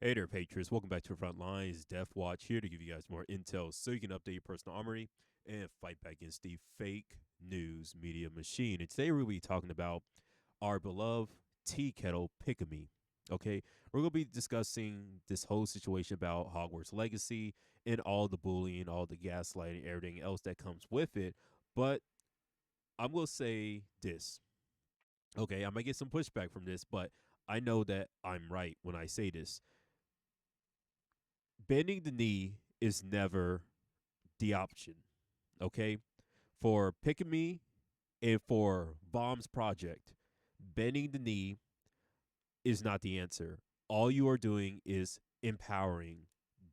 Hey there, Patriots. Welcome back to the Front Lines. Death Watch here to give you guys more intel so you can update your personal armory and fight back against the fake news media machine. And today we're going to be talking about our beloved tea kettle Pikami. Okay, we're going to be discussing this whole situation about Hogwarts Legacy and all the bullying, all the gaslighting, everything else that comes with it. But I'm going to say this. Okay, I might get some pushback from this, but I know that I'm right when I say this. Bending the knee is never the option. Okay, for Pikami and for Bomb's project, bending the knee is not the answer. All you are doing is empowering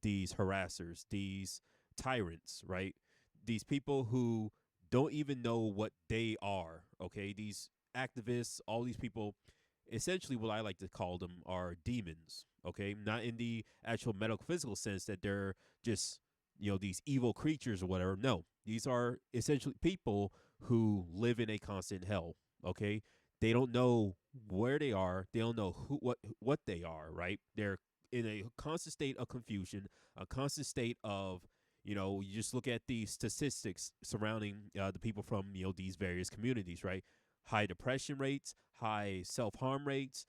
these harassers, these tyrants, right? These people who don't even know what they are. Okay, these activists, all these people, essentially what I like to call them are demons. Okay, not in the actual medical physical sense that they're just these evil creatures or whatever. No, these are essentially people who live in a constant hell. Okay, they don't know where they are. They don't know what they are. Right, they're in a constant state of confusion, a constant state of you just look at the statistics surrounding the people from these various communities, right? High depression rates, high self harm rates,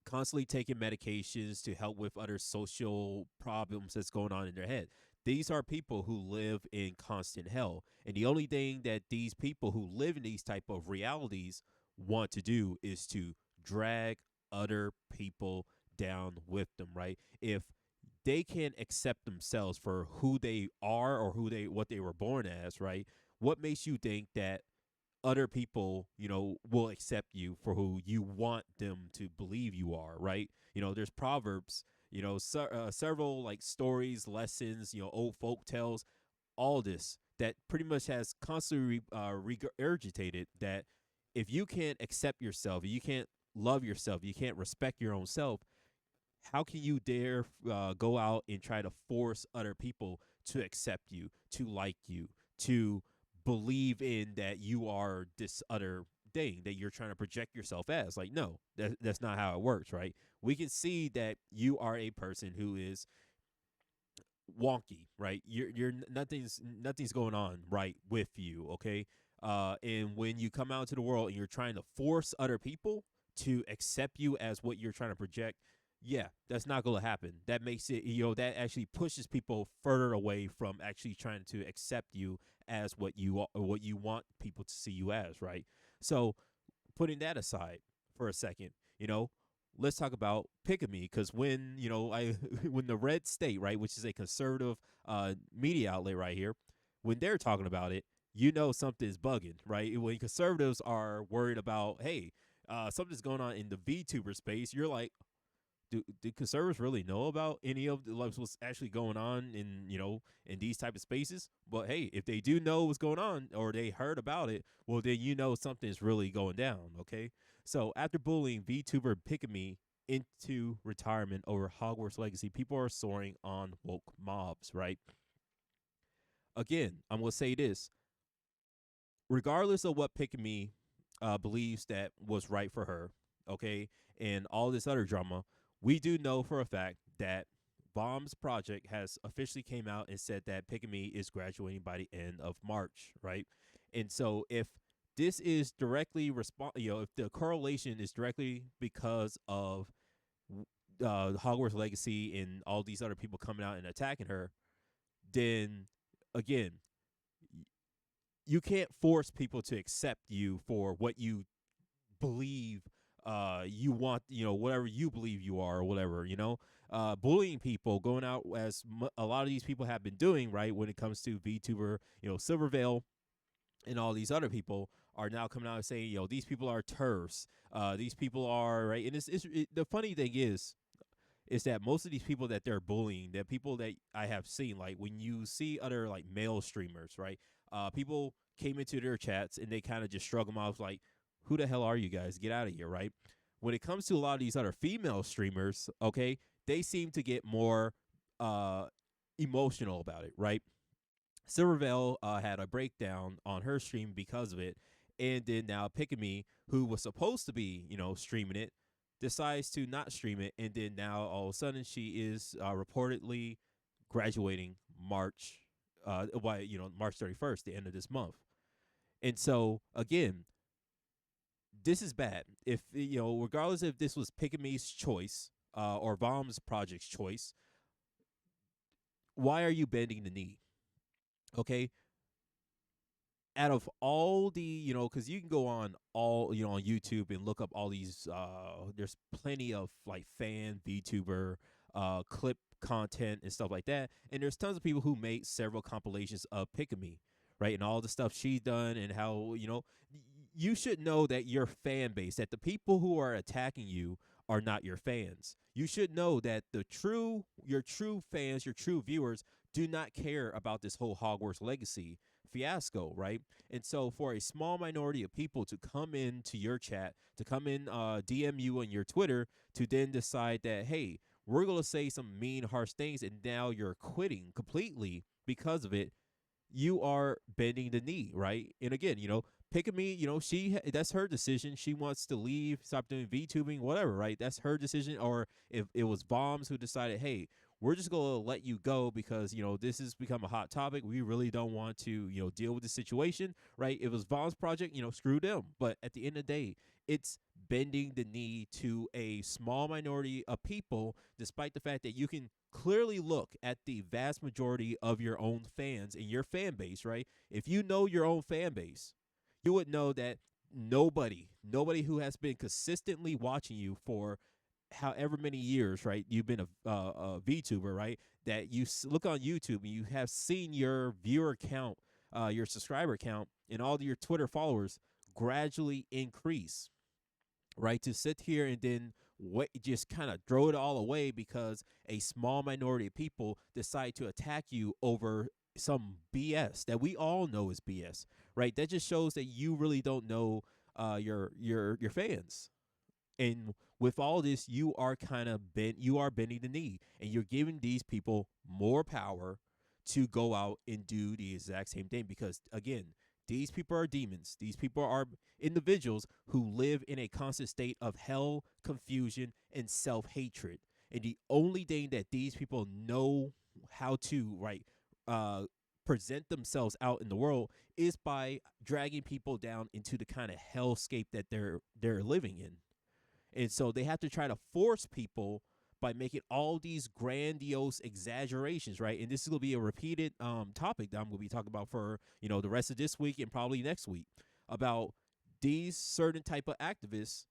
constantly taking medications to help with other social problems that's going on in their head. These are people who live in constant hell. And the only thing that these people who live in these type of realities want to do is to drag other people down with them, right? If they can't accept themselves for who they are or what they were born as, right? What makes you think that other people, will accept you for who you want them to believe you are, right? There's proverbs, several like stories, lessons, old folk tales, all this that pretty much has constantly regurgitated that if you can't accept yourself, if you can't love yourself, you can't respect your own self, how can you dare go out and try to force other people to accept you, to like you, to believe in that you are this other thing that you're trying to project yourself as? Like, no, that's not how it works, right? We can see that you are a person who is wonky, right? You're nothing's going on right with you, okay? And when you come out to the world and you're trying to force other people to accept you as what you're trying to project, yeah, that's not going to happen. That makes it, that actually pushes people further away from actually trying to accept you as what you want people to see you as, right? So, putting that aside for a second, you know, let's talk about Pikami, because when I when the Red State, right, which is a conservative media outlet right here, when they're talking about it, something's bugging, right? When conservatives are worried about, hey, something's going on in the VTuber space, you're like, do conservatives really know about any of what's actually going on in in these type of spaces? But hey, if they do know what's going on or they heard about it, well then something's really going down. Okay, so after bullying VTuber Pikami into retirement over Hogwarts Legacy, people are soaring on woke mobs. Right? Again, I'm gonna say this: regardless of what Pikami believes that was right for her, okay, and all this other drama, we do know for a fact that Bomb's project has officially came out and said that Pikami is graduating by the end of March, right? And so if this is directly if the correlation is directly because of Hogwarts Legacy and all these other people coming out and attacking her, then again, you can't force people to accept you for what you believe you want, whatever you believe you are or whatever, bullying people, going out as a lot of these people have been doing, right, when it comes to VTuber, Silvervale and all these other people are now coming out and saying, these people are turfs, these people are, right, and the funny thing is that most of these people that they're bullying, that people that I have seen, like when you see other like male streamers, right? People came into their chats and they kind of just shrug them off, like, "Who the hell are you guys? Get out of here!" Right? When it comes to a lot of these other female streamers, okay, they seem to get more uh, emotional about it, right? Silvervale had a breakdown on her stream because of it, and then now Pikami, who was supposed to be, streaming it, decides to not stream it, and then now all of a sudden she is reportedly graduating March 31st, the end of this month. And so again, this is bad. If regardless if this was Pikami's choice or Bomb's project's choice, why are you bending the knee? Okay, out of all the because you can go on on YouTube and look up all these there's plenty of like fan VTuber clip content and stuff like that, and there's tons of people who made several compilations of Pikami, right, and all the stuff she's done, and how you should know that your fan base, that the people who are attacking you are not your fans. You should know that your true fans, your true viewers do not care about this whole Hogwarts Legacy fiasco, right? And so for a small minority of people to come into your chat, to come in DM you on your Twitter, to then decide that, hey, we're going to say some mean, harsh things, and now you're quitting completely because of it, you are bending the knee, right? And again, Pikami, that's her decision. She wants to leave, stop doing VTubing, whatever, right? That's her decision. Or if it was Bombs who decided, hey, we're just going to let you go because, this has become a hot topic. We really don't want to, deal with the situation, right? If it was Bomb's project, screw them. But at the end of the day, it's bending the knee to a small minority of people, despite the fact that you can clearly look at the vast majority of your own fans and your fan base, right? If you know your own fan base, you would know that nobody who has been consistently watching you for however many years, right? You've been a VTuber, right? That you look on YouTube and you have seen your viewer count, your subscriber count, and all of your Twitter followers gradually increase, right? To sit here and then just kind of throw it all away because a small minority of people decide to attack you over some BS that we all know is BS, right? That just shows that you really don't know your fans. And with all this, you are bending the knee, and you're giving these people more power to go out and do the exact same thing. Because again, these people are demons. These people are individuals who live in a constant state of hell, confusion, and self-hatred. And the only thing that these people know how to present themselves out in the world is by dragging people down into the kind of hellscape that they're living in. And so they have to try to force people by making all these grandiose exaggerations, right? And this is going to be a repeated topic that I'm going to be talking about for, the rest of this week and probably next week, about these certain type of activists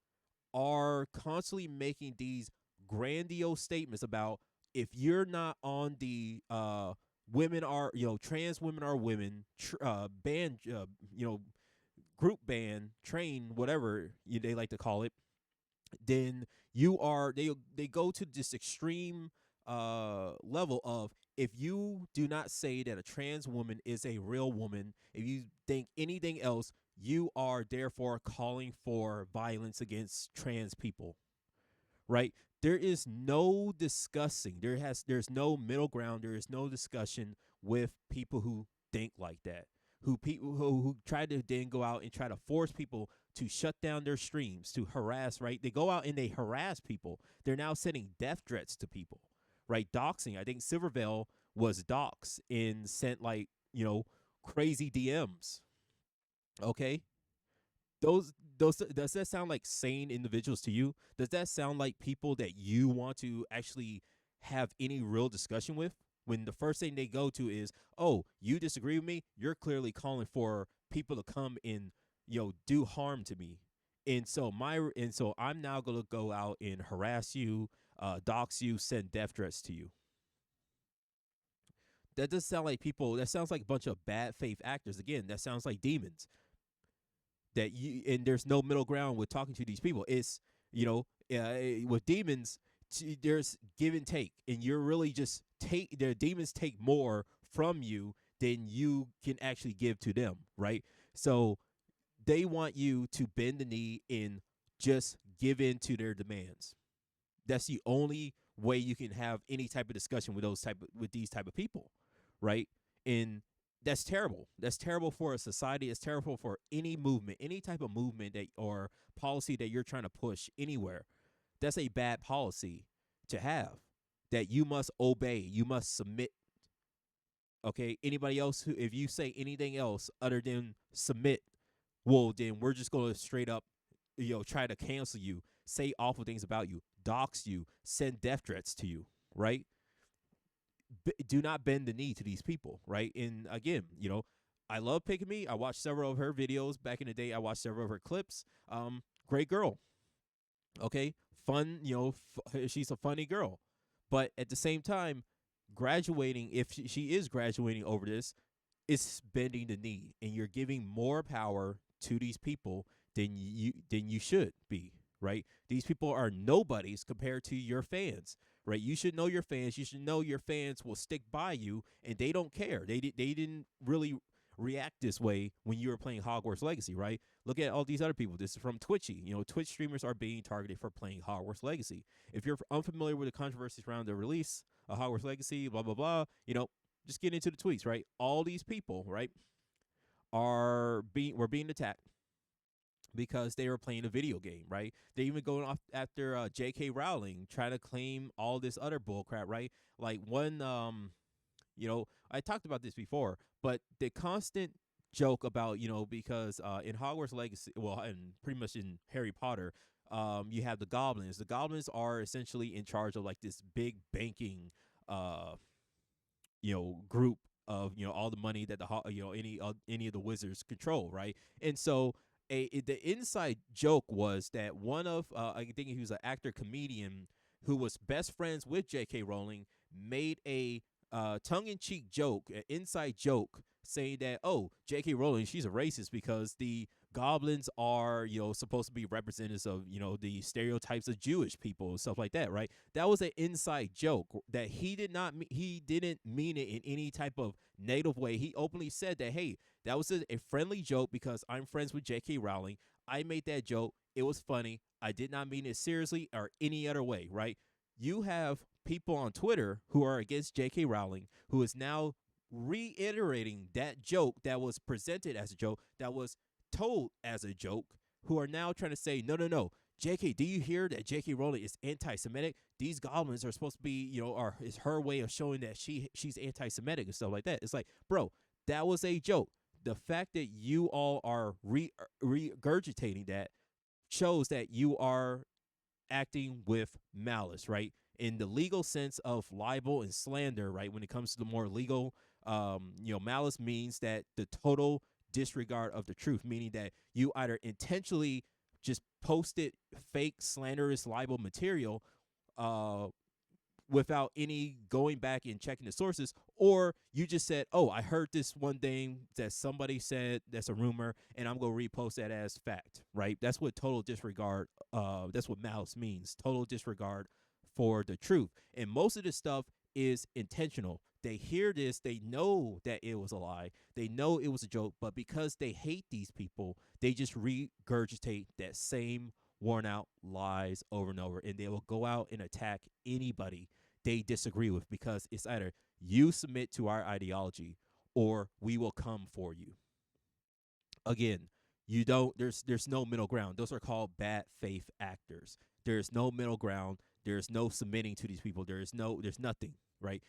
are constantly making these grandiose statements about, if you're not on the women are, trans women are women, ban, group ban, train, whatever they like to call it, then they go to this extreme level of, if you do not say that a trans woman is a real woman, if you think anything else, you are therefore calling for violence against trans people, right? There is no discussing. There's no middle ground. There is no discussion with people who think like that. Who try to then go out and try to force people to shut down their streams, to harass, right? They go out and they harass people. They're now sending death threats to people, right? Doxing. I think Silvervale was doxed and sent crazy DMs. Okay, those does that sound like sane individuals to you? Does that sound like people that you want to actually have any real discussion with? When the first thing they go to is, oh, you disagree with me? You're clearly calling for people to come and do harm to me. And so I'm now going to go out and harass you, dox you, send death threats to you. That does sound like people. That sounds like a bunch of bad faith actors. Again, that sounds like demons. And there's no middle ground with talking to these people. It's with demons, there's give and take, and you're really just their demons take more from you than you can actually give to them, right? So they want you to bend the knee and just give in to their demands. That's the only way you can have any type of discussion with these type of people, right? And that's terrible. That's terrible for a society. It's terrible for any movement, any type of movement or policy that you're trying to push anywhere. That's a bad policy to have. That you must obey, you must submit. Okay, anybody else who, if you say anything else other than submit, well, then we're just going to straight up, try to cancel you, say awful things about you, dox you, send death threats to you, right? Do not bend the knee to these people, right? And again, I love Pikami. I watched several of her videos back in the day. I watched several of her clips. Great girl. Okay, fun. She's a funny girl, but at the same time, graduating, if she is graduating over this, is bending the knee, and you're giving more power to these people than you should be. Right? These people are nobodies compared to your fans. Right? You should know your fans. You should know your fans will stick by you, and they don't care. They didn't really react this way when you were playing Hogwarts Legacy, right? Look at all these other people. This is from Twitchy. Twitch streamers are being targeted for playing Hogwarts Legacy. If you're unfamiliar with the controversies around the release of Hogwarts Legacy, blah blah blah, just get into the tweets, right? All these people, right, were being attacked because they were playing a video game, right? They even going off after J.K. Rowling, trying to claim all this other bullcrap, right? Like one, I talked about this before, but the constant joke about, because in Hogwarts Legacy, well, and pretty much in Harry Potter, you have the goblins. The goblins are essentially in charge of like this big banking, group of all the money that any of the wizards control, right? And so the inside joke was that one of I think he was an actor comedian who was best friends with J.K. Rowling made a tongue-in-cheek joke, an inside joke, saying that, oh, J.K. Rowling, she's a racist because the goblins are, supposed to be representatives of, the stereotypes of Jewish people and stuff like that, right? That was an inside joke that he didn't mean it in any type of negative way. He openly said that, hey, that was a friendly joke because I'm friends with J.K. Rowling. I made that joke. It was funny. I did not mean it seriously or any other way, right? You have people on Twitter who are against J.K. Rowling, who is now reiterating that joke that was presented as a joke, that was told as a joke, who are now trying to say, no, no, no. J.K., do you hear that J.K. Rowling is anti-Semitic? These goblins are supposed to be, or is her way of showing that she's anti-Semitic and stuff like that. It's like, bro, that was a joke. The fact that you all are regurgitating that shows that you are acting with malice, right? In the legal sense of libel and slander, right? When it comes to the more legal, malice means that the total disregard of the truth, meaning that you either intentionally just posted fake slanderous libel material without any going back and checking the sources, or you just said, oh, I heard this one thing that somebody said that's a rumor, and I'm going to repost that as fact, right? That's what total disregard, that's what malice means, total disregard for the truth. And most of this stuff is intentional. They hear this, they know that it was a lie, they know it was a joke, but because they hate these people, they just regurgitate that same worn out lies over and over, and they will go out and attack anybody they disagree with, because it's either you submit to our ideology or we will come for you. Again, you don't there's no middle ground. Those are called bad faith actors. There's no middle ground. There's no submitting to these people. There's nothing, right?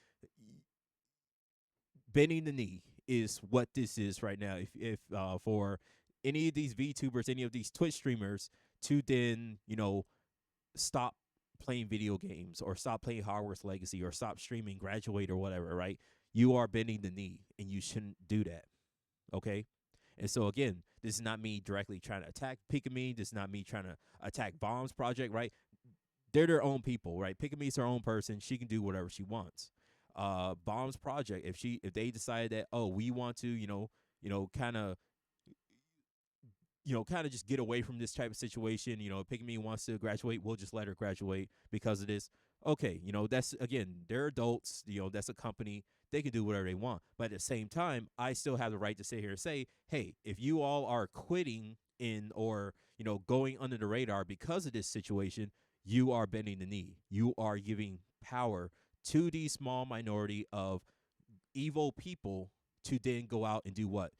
Bending the knee is what this is right now. If for any of these VTubers, any of these Twitch streamers to then, stop playing video games or stop playing Hogwarts Legacy or stop streaming, graduate or whatever, right? You are bending the knee, and you shouldn't do that. Okay? And so again, this is not me directly trying to attack Pikami. This is not me trying to attack Bomb's project, right? They're their own people, right? Pikami's her own person. She can do whatever she wants. Bomb's project, if they decide that, oh, we want to, kind of just get away from this type of situation. Pikami wants to graduate, we'll just let her graduate because of this. Okay, that's, again, they're adults. That's a company. They can do whatever they want. But at the same time, I still have the right to sit here and say, hey, if you all are quitting or going under the radar because of this situation, you are bending the knee. You are giving power to the small minority of evil people to then go out and do what?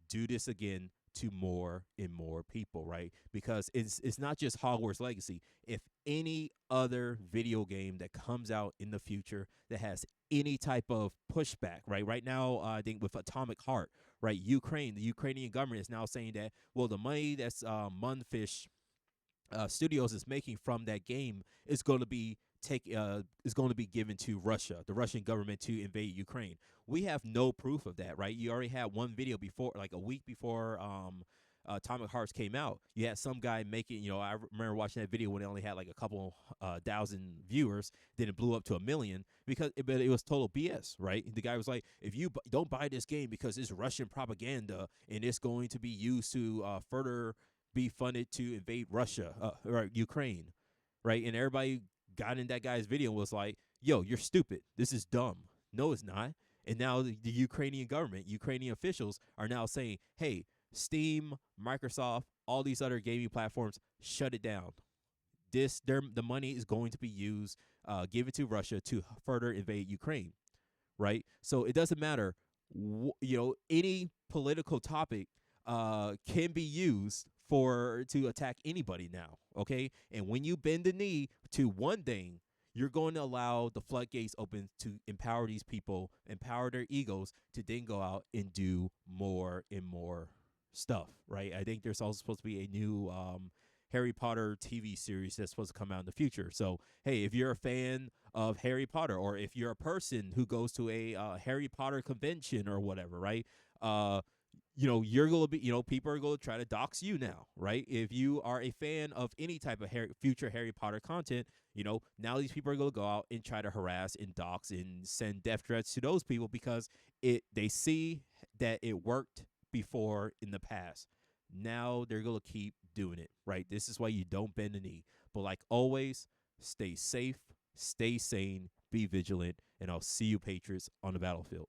Do this again, to more and more people, right? Because it's not just Hogwarts Legacy. If any other video game that comes out in the future that has any type of pushback, right? Right now, I think with Atomic Heart, right? The Ukrainian government is now saying that, well, the money that's Munfish Studios is making from that game is going to be given to Russia, the Russian government, to invade Ukraine. We have no proof of that, right? You already had one video before, like a week before Atomic Hearts came out. You had some guy making, I remember watching that video when it only had like a couple thousand viewers. Then it blew up to 1 million but it was total BS, right? The guy was like, if you don't buy this game because it's Russian propaganda and it's going to be used to further be funded to invade Russia or Ukraine, right? And everybody got in that guy's video and was like, yo, you're stupid. This is dumb. No, it's not. And now the Ukrainian government, Ukrainian officials are now saying, hey, Steam, Microsoft, all these other gaming platforms, shut it down. The money is going to be used, give it to Russia to further invade Ukraine, right? So it doesn't matter, any political topic can be used to attack anybody now, okay? And when you bend the knee to one thing, you're going to allow the floodgates open to empower these people, empower their egos to then go out and do more and more stuff, right? I think there's also supposed to be a new Harry Potter TV series that's supposed to come out in the future. So, hey, if you're a fan of Harry Potter, or if you're a person who goes to a Harry Potter convention or whatever, right? You're going to be, people are going to try to dox you now, right? If you are a fan of any type of future Harry Potter content, now these people are going to go out and try to harass and dox and send death threats to those people because they see that it worked before in the past. Now they're going to keep doing it, right? This is why you don't bend the knee. But like always, stay safe, stay sane, be vigilant, and I'll see you, Patriots, on the battlefield.